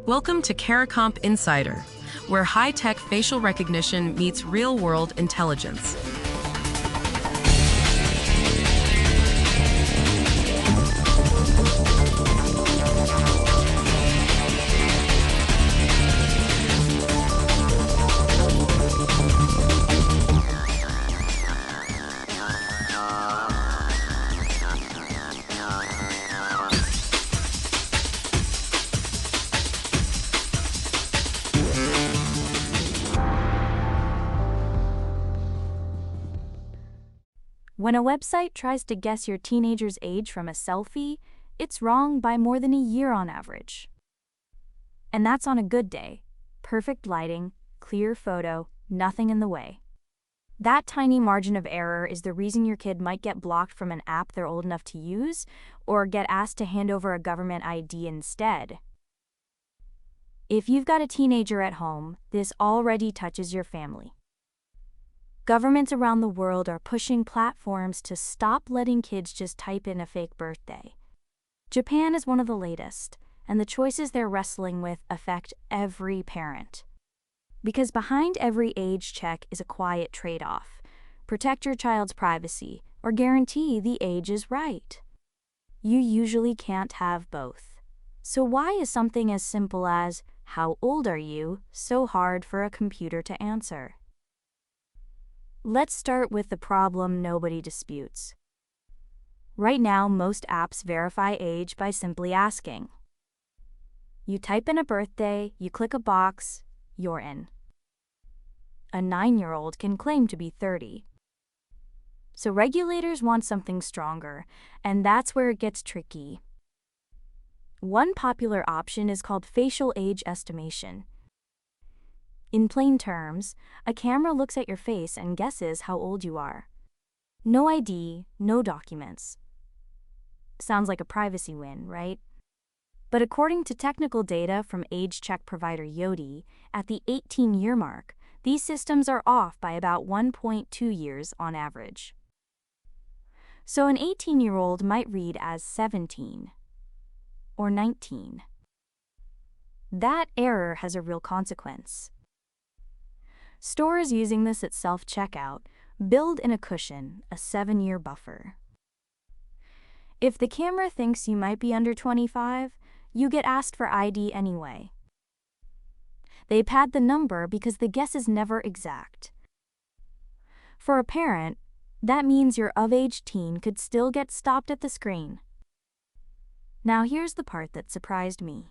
Welcome to Caricomp Insider, where high-tech facial recognition meets real-world intelligence. When a website tries to guess your teenager's age from a selfie, it's wrong by more than a year on average. And that's on a good day. Perfect lighting, clear photo, nothing in the way. That tiny margin of error is the reason your kid might get blocked from an app they're old enough to use, or get asked to hand over a government ID instead. If you've got a teenager at home, this already touches your family. Governments around the world are pushing platforms to stop letting kids just type in a fake birthday. Japan is one of the latest, and the choices they're wrestling with affect every parent. Because behind every age check is a quiet trade-off: protect your child's privacy or guarantee the age is right. You usually can't have both. So why is something as simple as "How old are you?" so hard for a computer to answer? Let's start with the problem nobody disputes. Right now, most apps verify age by simply asking. You type in a birthday, you click a box, you're in. A 9-year-old can claim to be 30. So regulators want something stronger, and that's where it gets tricky. One popular option is called facial age estimation. In plain terms, a camera looks at your face and guesses how old you are. No ID, no documents. Sounds like a privacy win, right? But according to technical data from age check provider Yoti, at the 18-year mark, these systems are off by about 1.2 years on average. So an 18-year-old might read as 17 or 19. That error has a real consequence. Stores using this at self-checkout build in a cushion, a 7-year buffer. If the camera thinks you might be under 25, you get asked for ID anyway. They pad the number because the guess is never exact. For a parent, that means your of-age teen could still get stopped at the screen. Now here's the part that surprised me.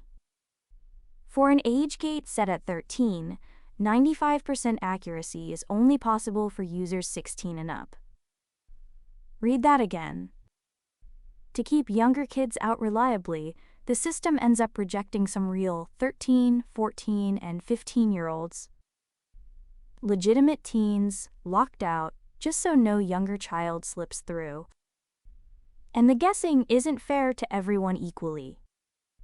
For an age gate set at 13, 95% accuracy is only possible for users 16 and up. Read that again. To keep younger kids out reliably, the system ends up rejecting some real 13, 14, and 15-year-olds. Legitimate teens, locked out, just so no younger child slips through. And the guessing isn't fair to everyone equally.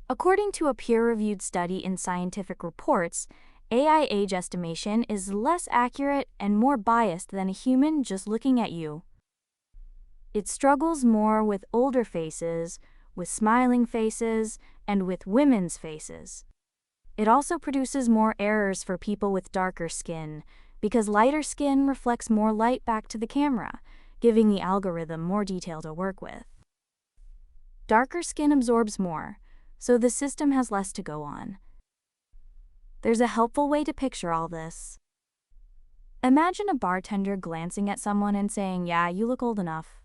According to a peer-reviewed study in Scientific Reports, AI age estimation is less accurate and more biased than a human just looking at you. It struggles more with older faces, with smiling faces, and with women's faces. It also produces more errors for people with darker skin, because lighter skin reflects more light back to the camera, giving the algorithm more detail to work with. Darker skin absorbs more, so the system has less to go on. There's a helpful way to picture all this. Imagine a bartender glancing at someone and saying, "Yeah, you look old enough."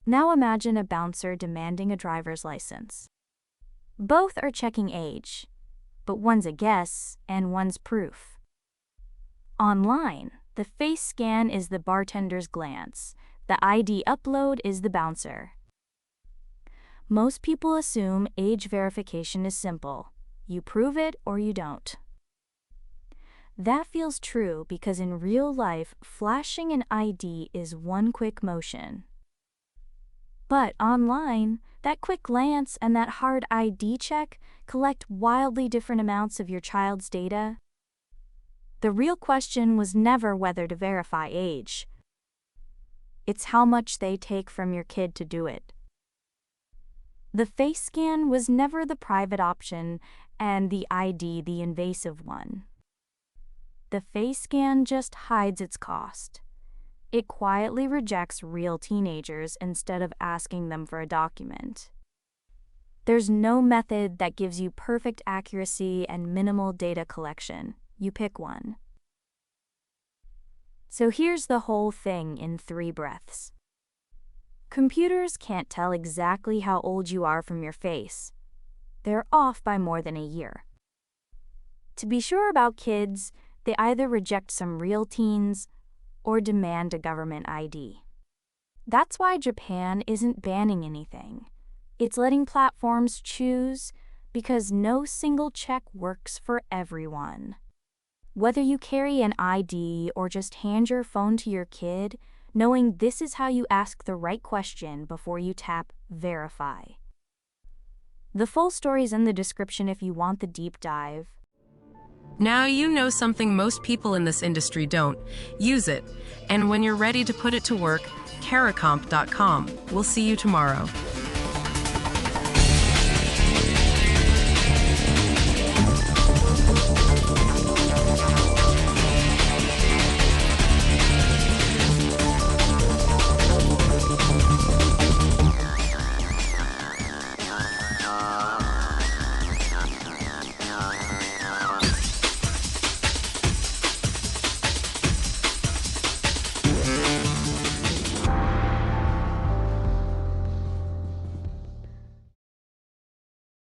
Now imagine a bouncer demanding a driver's license. Both are checking age, but one's a guess and one's proof. Online, the face scan is the bartender's glance, the ID upload is the bouncer. Most people assume age verification is simple. You prove it or you don't. That feels true because in real life, flashing an ID is one quick motion. But online, that quick glance and that hard ID check collect wildly different amounts of your child's data. The real question was never whether to verify age. It's how much they take from your kid to do it. The face scan was never the private option and the ID the invasive one. The face scan just hides its cost. It quietly rejects real teenagers instead of asking them for a document. There's no method that gives you perfect accuracy and minimal data collection. You pick one. So here's the whole thing in 3 breaths. Computers can't tell exactly how old you are from your face. They're off by more than a year. To be sure about kids, they either reject some real teens or demand a government ID. That's why Japan isn't banning anything. It's letting platforms choose because no single check works for everyone. Whether you carry an ID or just hand your phone to your kid, knowing this is how you ask the right question before you tap verify. The full story's in the description if you want the deep dive. Now you know something most people in this industry don't. Use it. And when you're ready to put it to work, Caracomp.com. We'll see you tomorrow.